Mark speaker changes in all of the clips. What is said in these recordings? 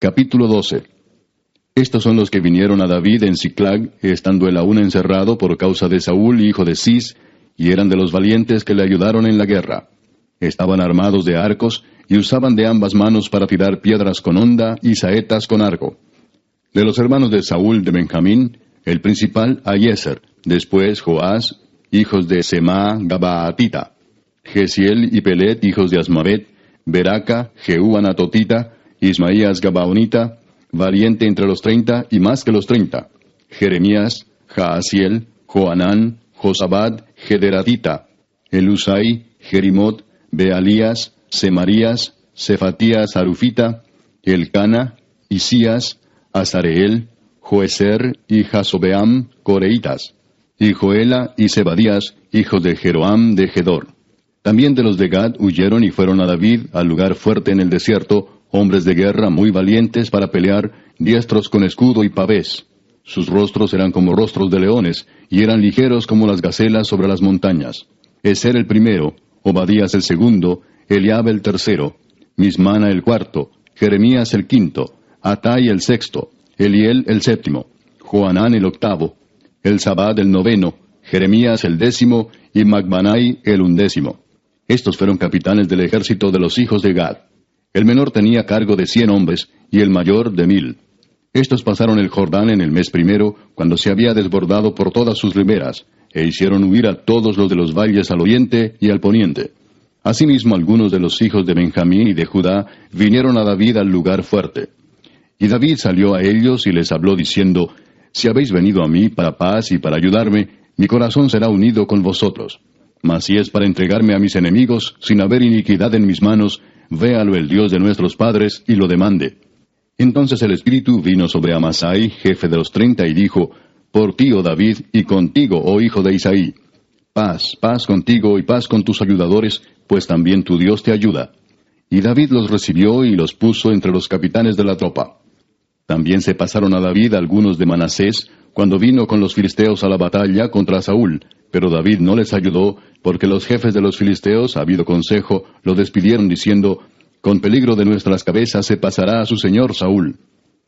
Speaker 1: Capítulo 12. Estos son los que vinieron a David en Siclag, estando él aún encerrado por causa de Saúl, hijo de Cis, y eran de los valientes que le ayudaron en la guerra. Estaban armados de arcos, y usaban de ambas manos para tirar piedras con honda y saetas con arco. De los hermanos de Saúl de Benjamín, el principal Ahiezer, después Joás, hijos de Semá Gabaatita, Gesiel y Pelet, hijos de Asmavet, Beraca, Jehú Anatotita, Ismaías Gabaonita, valiente entre los 30 y más que los 30, Jeremías, Jaasiel, Joanán, Josabad, Gederatita, Elusai, Jerimot, Bealías, Semarías, Cefatías Arufita, Elcana, Isías, Azareel, Joeser y Jasobeam, Coreitas, y Joela y Zebadías, hijos de Jeroam de Gedor. También de los de Gad huyeron y fueron a David, al lugar fuerte en el desierto, hombres de guerra muy valientes para pelear, diestros con escudo y pavés. Sus rostros eran como rostros de leones, y eran ligeros como las gacelas sobre las montañas. Eser el primero, Obadías el segundo, Eliab el tercero, Mismana el cuarto, Jeremías el quinto, Atai el sexto, Eliel el séptimo, Joanán el octavo, Elzabad el noveno, Jeremías el décimo, y Macbanai el undécimo. Estos fueron capitanes del ejército de los hijos de Gad. El menor tenía cargo de 100 hombres, y el mayor de 1000. Estos pasaron el Jordán en el mes primero, cuando se había desbordado por todas sus riberas, e hicieron huir a todos los de los valles al oriente y al poniente. Asimismo algunos de los hijos de Benjamín y de Judá vinieron a David al lugar fuerte. Y David salió a ellos y les habló diciendo, Si habéis venido a mí para paz y para ayudarme, mi corazón será unido con vosotros. Mas si es para entregarme a mis enemigos, sin haber iniquidad en mis manos, véalo el Dios de nuestros padres, y lo demande. Entonces el Espíritu vino sobre Amasai, jefe de los 30, y dijo, Por ti, oh David, y contigo, oh hijo de Isaí. Paz, paz contigo y paz con tus ayudadores, pues también tu Dios te ayuda. Y David los recibió y los puso entre los capitanes de la tropa. También se pasaron a David algunos de Manasés, cuando vino con los filisteos a la batalla contra Saúl, pero David no les ayudó, porque los jefes de los filisteos, habido consejo, lo despidieron diciendo, Con peligro de nuestras cabezas se pasará a su señor Saúl.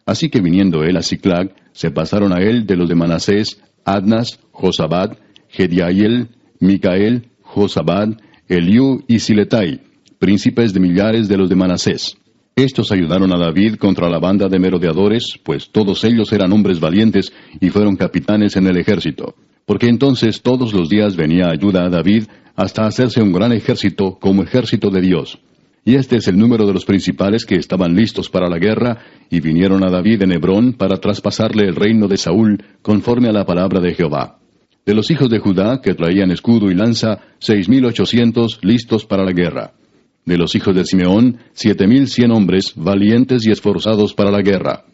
Speaker 1: Así que viniendo él a Siclag, se pasaron a él de los de Manasés, Adnas, Josabad, Gediael, Micael, Josabad, Eliú y Siletai, príncipes de millares de los de Manasés. Estos ayudaron a David contra la banda de merodeadores, pues todos ellos eran hombres valientes y fueron capitanes en el ejército. Porque entonces todos los días venía ayuda a David hasta hacerse un gran ejército como ejército de Dios. Y este es el número de los principales que estaban listos para la guerra, y vinieron a David en Hebrón para traspasarle el reino de Saúl, conforme a la palabra de Jehová. De los hijos de Judá, que traían escudo y lanza, 6,800 listos para la guerra. De los hijos de Simeón, 7,100 hombres, valientes y esforzados para la guerra.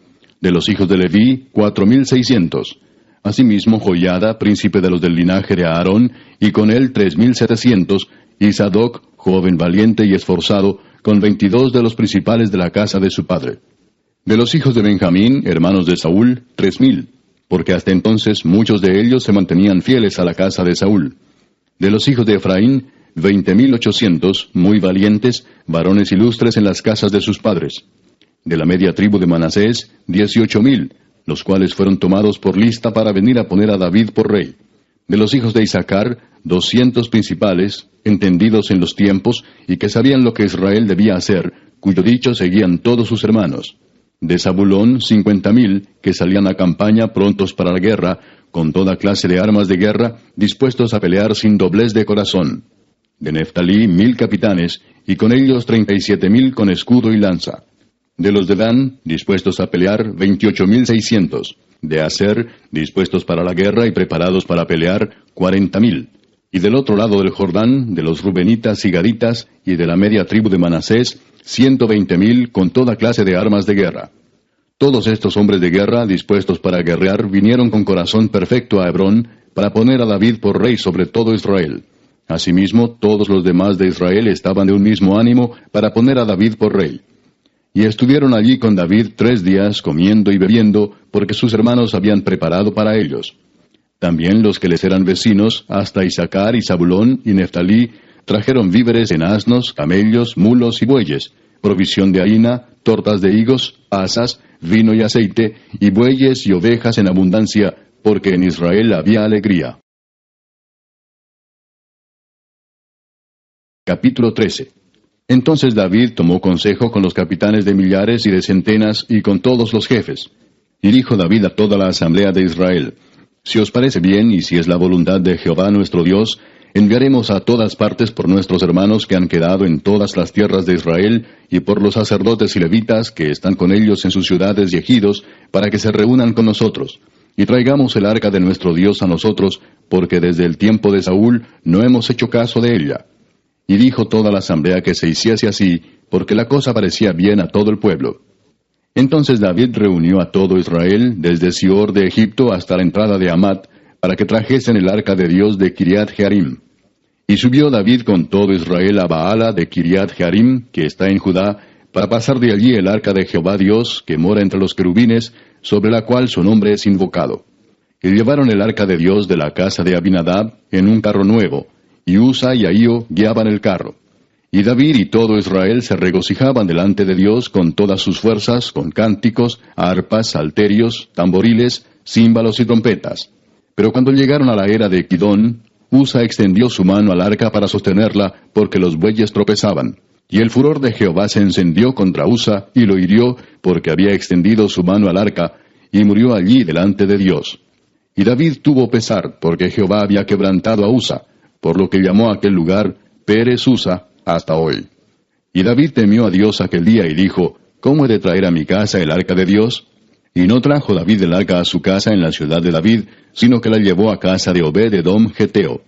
Speaker 1: De los hijos de Leví, 4,600. Asimismo Joiada, príncipe de los del linaje de Aarón, y con él 3,700, y Sadoc, joven valiente y esforzado, con 22 de los principales de la casa de su padre. De los hijos de Benjamín, hermanos de Saúl, 3,000, porque hasta entonces muchos de ellos se mantenían fieles a la casa de Saúl. De los hijos de Efraín, 20,800, muy valientes, varones ilustres en las casas de sus padres. De la media tribu de Manasés, 18,000, los cuales fueron tomados por lista para venir a poner a David por rey. De los hijos de Isaacar, 200 principales, entendidos en los tiempos, y que sabían lo que Israel debía hacer, cuyo dicho seguían todos sus hermanos. De Zabulón, 50,000, que salían a campaña prontos para la guerra, con toda clase de armas de guerra, dispuestos a pelear sin doblez de corazón. De Neftalí, 1,000 capitanes, y con ellos 37,000 con escudo y lanza. De los de Dan, dispuestos a pelear, 28,600. De Aser, dispuestos para la guerra y preparados para pelear, 40,000. Y del otro lado del Jordán, de los Rubenitas y Gaditas, y de la media tribu de Manasés, 120,000 con toda clase de armas de guerra. Todos estos hombres de guerra, dispuestos para guerrear, vinieron con corazón perfecto a Hebrón, para poner a David por rey sobre todo Israel. Asimismo, todos los demás de Israel estaban de un mismo ánimo para poner a David por rey. Y estuvieron allí con David 3 días, comiendo y bebiendo, porque sus hermanos habían preparado para ellos. También los que les eran vecinos, hasta Isaacar y Zabulón y Neftalí, trajeron víveres en asnos, camellos, mulos y bueyes, provisión de harina, tortas de higos, asas, vino y aceite, y bueyes y ovejas en abundancia, porque en Israel había alegría. Capítulo 13. Entonces David tomó consejo con los capitanes de millares y de centenas y con todos los jefes. Y dijo David a toda la asamblea de Israel: Si os parece bien y si es la voluntad de Jehová nuestro Dios, enviaremos a todas partes por nuestros hermanos que han quedado en todas las tierras de Israel, y por los sacerdotes y levitas que están con ellos en sus ciudades y ejidos, para que se reúnan con nosotros. Y traigamos el arca de nuestro Dios a nosotros, porque desde el tiempo de Saúl no hemos hecho caso de ella. Y dijo toda la asamblea que se hiciese así, porque la cosa parecía bien a todo el pueblo. Entonces David reunió a todo Israel, desde Sior de Egipto hasta la entrada de Hamat, para que trajesen el arca de Dios de Kiriat Jearim. Y subió David con todo Israel a Baala de Kiriat Jearim, que está en Judá, para pasar de allí el arca de Jehová Dios, que mora entre los querubines, sobre la cual su nombre es invocado. Y llevaron el arca de Dios de la casa de Abinadab en un carro nuevo, y Usa y Ahío guiaban el carro. Y David y todo Israel se regocijaban delante de Dios con todas sus fuerzas, con cánticos, arpas, salterios, tamboriles, címbalos y trompetas. Pero cuando llegaron a la era de Kidón, Usa extendió su mano al arca para sostenerla, porque los bueyes tropezaban. Y el furor de Jehová se encendió contra Usa, y lo hirió, porque había extendido su mano al arca, y murió allí delante de Dios. Y David tuvo pesar, porque Jehová había quebrantado a Usa, por lo que llamó a aquel lugar Pérez Usa hasta hoy. Y David temió a Dios aquel día y dijo: ¿Cómo he de traer a mi casa el arca de Dios? Y no trajo David el arca a su casa en la ciudad de David, sino que la llevó a casa de Obed-edom Geteo.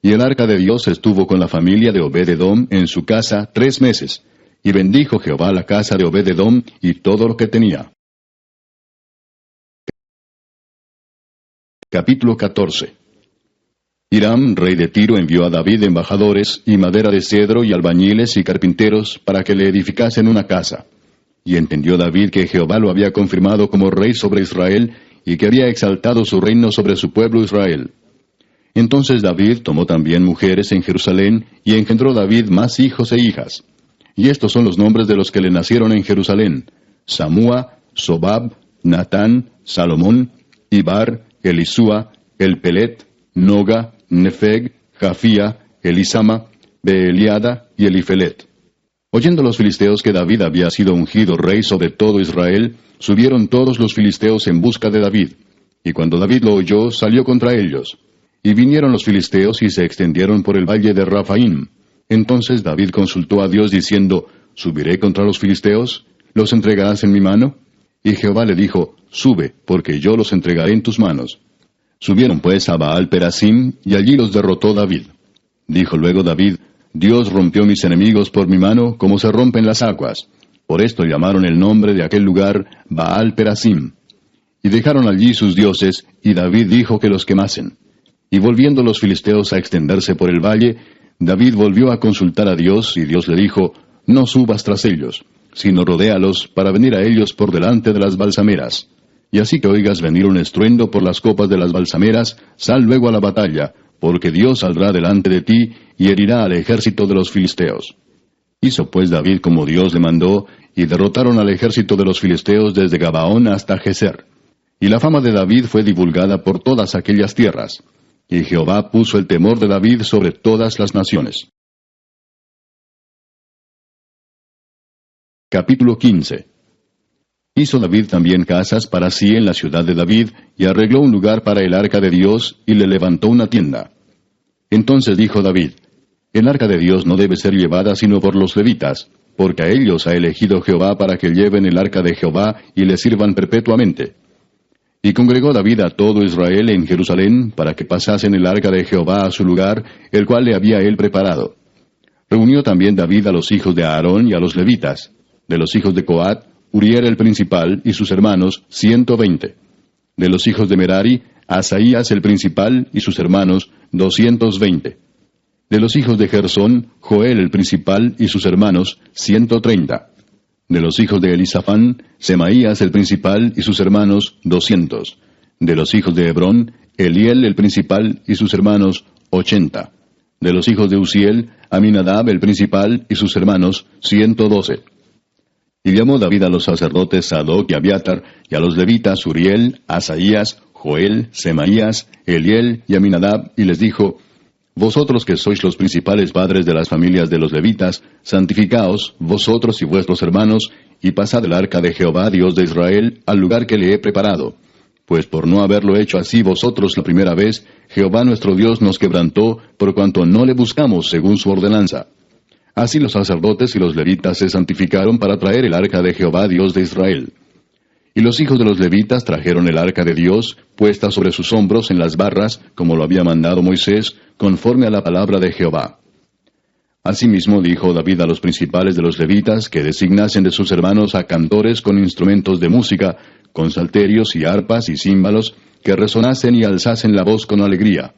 Speaker 1: Y el arca de Dios estuvo con la familia de Obed-edom en su casa 3 meses. Y bendijo Jehová la casa de Obed-edom y todo lo que tenía. Capítulo 14. Hiram, rey de Tiro, envió a David embajadores, y madera de cedro, y albañiles y carpinteros, para que le edificasen una casa. Y entendió David que Jehová lo había confirmado como rey sobre Israel, y que había exaltado su reino sobre su pueblo Israel. Entonces David tomó también mujeres en Jerusalén, y engendró David más hijos e hijas. Y estos son los nombres de los que le nacieron en Jerusalén: Samúa, Sobab, Natán, Salomón, Ibar, Elisúa, Elpelet, Noga, Nefeg, Jafía, Elisama, Beeliada y Elifelet. Oyendo los filisteos que David había sido ungido rey sobre todo Israel, subieron todos los filisteos en busca de David. Y cuando David lo oyó, salió contra ellos. Y vinieron los filisteos y se extendieron por el valle de Rafaim. Entonces David consultó a Dios diciendo: ¿Subiré contra los filisteos? ¿Los entregarás en mi mano? Y Jehová le dijo: Sube, porque yo los entregaré en tus manos. Subieron pues a Baal Perasim, y allí los derrotó David. Dijo luego David: Dios rompió mis enemigos por mi mano, como se rompen las aguas. Por esto llamaron el nombre de aquel lugar Baal Perasim. Y dejaron allí sus dioses, y David dijo que los quemasen. Y volviendo los filisteos a extenderse por el valle, David volvió a consultar a Dios, y Dios le dijo: No subas tras ellos, sino rodéalos para venir a ellos por delante de las balsameras. Y así que oigas venir un estruendo por las copas de las balsameras, sal luego a la batalla, porque Dios saldrá delante de ti, y herirá al ejército de los filisteos. Hizo pues David como Dios le mandó, y derrotaron al ejército de los filisteos desde Gabaón hasta Geser. Y la fama de David fue divulgada por todas aquellas tierras. Y Jehová puso el temor de David sobre todas las naciones. Capítulo 15. Hizo David también casas para sí en la ciudad de David, y arregló un lugar para el arca de Dios, y le levantó una tienda. Entonces dijo David: El arca de Dios no debe ser llevada sino por los levitas, porque a ellos ha elegido Jehová para que lleven el arca de Jehová y le sirvan perpetuamente. Y congregó David a todo Israel en Jerusalén, para que pasasen el arca de Jehová a su lugar, el cual le había él preparado. Reunió también David a los hijos de Aarón y a los levitas. De los hijos de Coat, Uriel el principal y sus hermanos, 120. De los hijos de Merari, Asaías el principal y sus hermanos, 220. De los hijos de Gersón, Joel el principal y sus hermanos, 130. De los hijos de Elisafán, Semaías el principal y sus hermanos, 200. De los hijos de Hebrón, Eliel el principal y sus hermanos, 80. De los hijos de Uziel, Aminadab el principal y sus hermanos, 112. Y llamó David a los sacerdotes Sadoc y Abiatar, y a los levitas Uriel, Asaías, Joel, Semaías, Eliel y Aminadab, y les dijo: Vosotros que sois los principales padres de las familias de los levitas, santificaos, vosotros y vuestros hermanos, y pasad el arca de Jehová, Dios de Israel, al lugar que le he preparado. Pues por no haberlo hecho así vosotros la primera vez, Jehová nuestro Dios nos quebrantó, por cuanto no le buscamos según su ordenanza. Así los sacerdotes y los levitas se santificaron para traer el arca de Jehová, Dios de Israel. Y los hijos de los levitas trajeron el arca de Dios, puesta sobre sus hombros en las barras, como lo había mandado Moisés, conforme a la palabra de Jehová. Asimismo dijo David a los principales de los levitas que designasen de sus hermanos a cantores con instrumentos de música, con salterios y arpas y címbalos, que resonasen y alzasen la voz con alegría.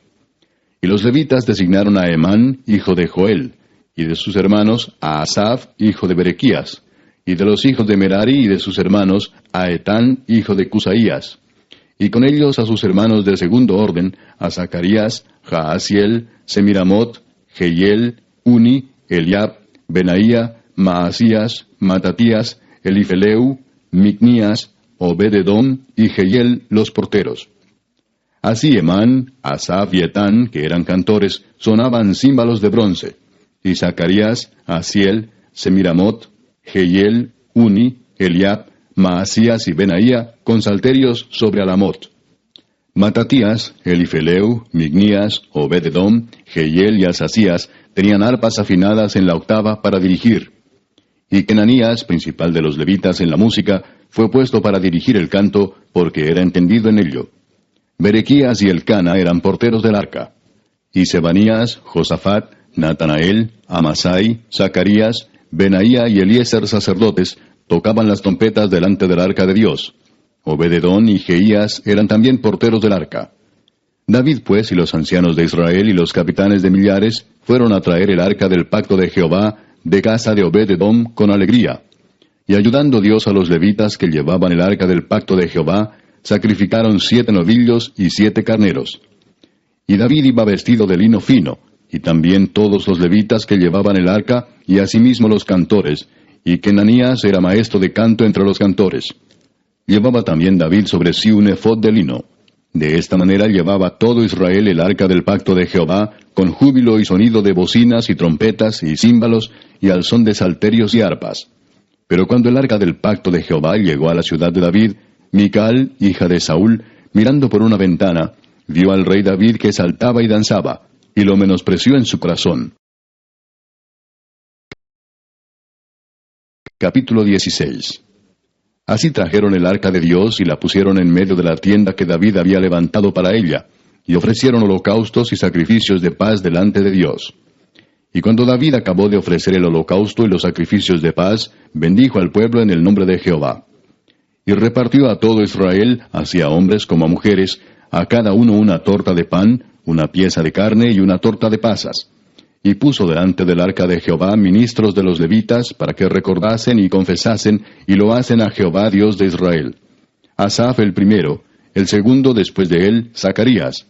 Speaker 1: Y los levitas designaron a Emán, hijo de Joel, y de sus hermanos a Asaf, hijo de Berequías, y de los hijos de Merari y de sus hermanos a Etán, hijo de Cusaías, y con ellos a sus hermanos de segundo orden, a Zacarías, Jaasiel, Semiramot, Jehiel, Uni, Eliab, Benaía, Maasías, Matatías, Elifeleu, Micnías, Obed-edom y Jehiel los porteros. Así Emán, Asaf y Etán, que eran cantores, sonaban címbalos de bronce. Y Zacarías, Asiel, Semiramot, Jehiel, Uni, Eliab, Maasías y Benaía, con salterios sobre Alamot. Matatías, Elifeleu, Micnías, Obed-edom, Jehiel y Asasías tenían arpas afinadas en la octava para dirigir. Y Kenanías, principal de los levitas en la música, fue puesto para dirigir el canto, porque era entendido en ello. Berequías y Elcana eran porteros del arca. Y Sebanías, Josafat, Natanael, Amasai, Zacarías, Benaía y Eliezer sacerdotes tocaban las trompetas delante del arca de Dios. Obed-edom y Jeías eran también porteros del arca. David pues y los ancianos de Israel y los capitanes de millares fueron a traer el arca del pacto de Jehová de casa de Obed-edom con alegría. Y ayudando Dios a los levitas que llevaban el arca del pacto de Jehová, sacrificaron 7 novillos y 7 carneros. Y David iba vestido de lino fino, y también todos los levitas que llevaban el arca, y asimismo los cantores, y Kenanías era maestro de canto entre los cantores. Llevaba también David sobre sí un efod de lino. De esta manera llevaba todo Israel el arca del pacto de Jehová, con júbilo y sonido de bocinas y trompetas y címbalos, y al son de salterios y arpas. Pero cuando el arca del pacto de Jehová llegó a la ciudad de David, Mical, hija de Saúl, mirando por una ventana, vio al rey David que saltaba y danzaba, y lo menospreció en su corazón. Capítulo 16. Así trajeron el arca de Dios y la pusieron en medio de la tienda que David había levantado para ella, y ofrecieron holocaustos y sacrificios de paz delante de Dios. Y cuando David acabó de ofrecer el holocausto y los sacrificios de paz, bendijo al pueblo en el nombre de Jehová. Y repartió a todo Israel, así a hombres como a mujeres, a cada uno una torta de pan, una pieza de carne y una torta de pasas. Y puso delante del arca de Jehová ministros de los levitas, para que recordasen y confesasen, y lo hacen a Jehová Dios de Israel. Asaf el primero, el segundo después de él, Zacarías,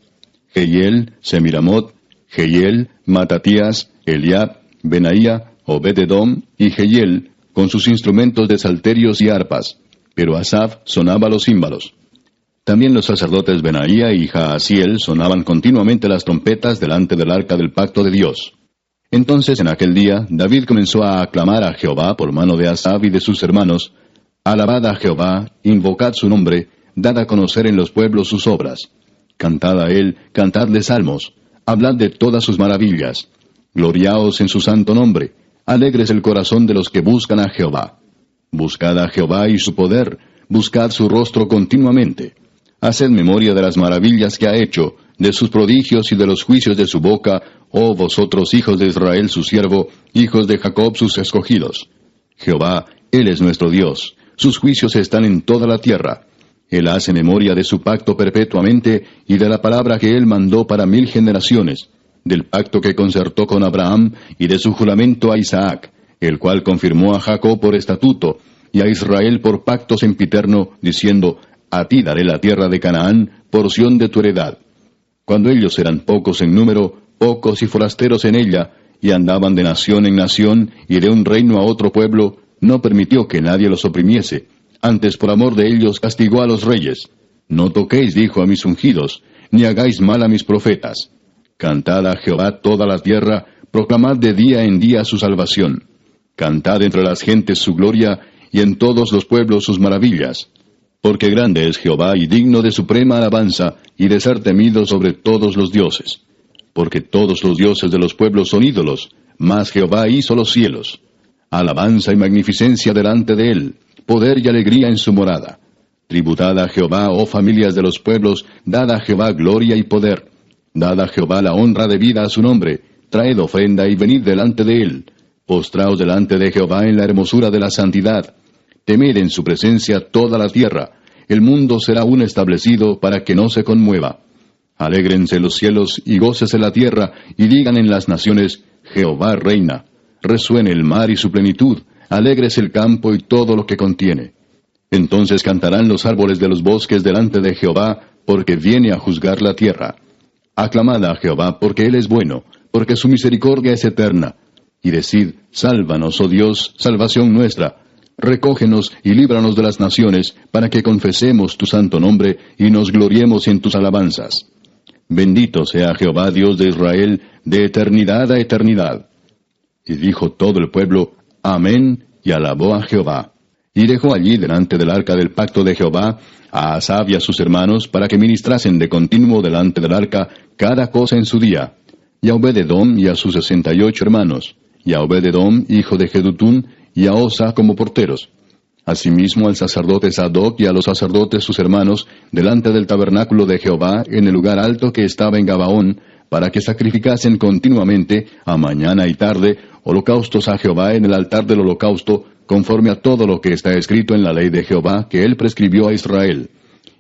Speaker 1: Jehiel, Semiramot, Jehiel, Matatías, Eliab, Benaía, Obed-edom y Jehiel, con sus instrumentos de salterios y arpas, pero Asaf sonaba los címbalos. También los sacerdotes Benaía y Jaasiel sonaban continuamente las trompetas delante del arca del pacto de Dios. Entonces en aquel día David comenzó a aclamar a Jehová por mano de Asaf y de sus hermanos: Alabad a Jehová, invocad su nombre, dad a conocer en los pueblos sus obras. Cantad a él, cantadle salmos, hablad de todas sus maravillas. Gloriaos en su santo nombre, alegres el corazón de los que buscan a Jehová. Buscad a Jehová y su poder, buscad su rostro continuamente. Haced memoria de las maravillas que ha hecho, de sus prodigios y de los juicios de su boca, oh vosotros hijos de Israel su siervo, hijos de Jacob sus escogidos. Jehová, Él es nuestro Dios, sus juicios están en toda la tierra. Él hace memoria de su pacto perpetuamente y de la palabra que Él mandó para 1000 generaciones, del pacto que concertó con Abraham y de su juramento a Isaac, el cual confirmó a Jacob por estatuto y a Israel por pacto sempiterno, diciendo: A ti daré la tierra de Canaán, porción de tu heredad. Cuando ellos eran pocos en número, pocos y forasteros en ella, y andaban de nación en nación y de un reino a otro pueblo, no permitió que nadie los oprimiese. Antes por amor de ellos castigó a los reyes. No toquéis, dijo, a mis ungidos, ni hagáis mal a mis profetas. Cantad a Jehová toda la tierra, proclamad de día en día su salvación. Cantad entre las gentes su gloria, y en todos los pueblos sus maravillas. Porque grande es Jehová y digno de suprema alabanza, y de ser temido sobre todos los dioses. Porque todos los dioses de los pueblos son ídolos, mas Jehová hizo los cielos. Alabanza y magnificencia delante de él, poder y alegría en su morada. Tributad a Jehová, oh familias de los pueblos, dad a Jehová gloria y poder. Dad a Jehová la honra debida a su nombre, traed ofrenda y venid delante de él. Postraos delante de Jehová en la hermosura de la santidad. Temed en su presencia toda la tierra. El mundo será aún establecido para que no se conmueva. Alégrense los cielos y gócese la tierra, y digan en las naciones, Jehová reina. Resuene el mar y su plenitud, alégrese el campo y todo lo que contiene. Entonces cantarán los árboles de los bosques delante de Jehová, porque viene a juzgar la tierra. Aclamad a Jehová, porque él es bueno, porque su misericordia es eterna. Y decid, sálvanos, oh Dios, salvación nuestra. Recógenos y líbranos de las naciones, para que confesemos tu santo nombre y nos gloriemos en tus alabanzas. Bendito sea Jehová, Dios de Israel, de eternidad a eternidad. Y dijo todo el pueblo, Amén, y alabó a Jehová. Y dejó allí delante del arca del pacto de Jehová a Asaf y a sus hermanos, para que ministrasen de continuo delante del arca cada cosa en su día. Y a Obed-edom y a sus 68 hermanos, y a Obed-edom, hijo de Jedutún, y a Osa como porteros. Asimismo al sacerdote Sadoc y a los sacerdotes sus hermanos, delante del tabernáculo de Jehová, en el lugar alto que estaba en Gabaón, para que sacrificasen continuamente, a mañana y tarde, holocaustos a Jehová en el altar del holocausto, conforme a todo lo que está escrito en la ley de Jehová que él prescribió a Israel.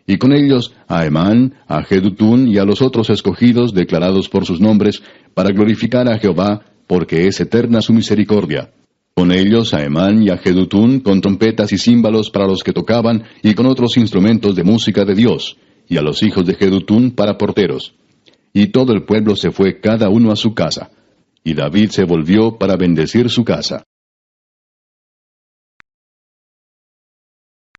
Speaker 1: Y con ellos a Emán, a Jedutún y a los otros escogidos declarados por sus nombres, para glorificar a Jehová, porque es eterna su misericordia. Con ellos a Emán y a Jedutún, con trompetas y címbalos para los que tocaban, y con otros instrumentos de música de Dios, y a los hijos de Jedutún para porteros. Y todo el pueblo se fue cada uno a su casa. Y David se volvió para bendecir su casa.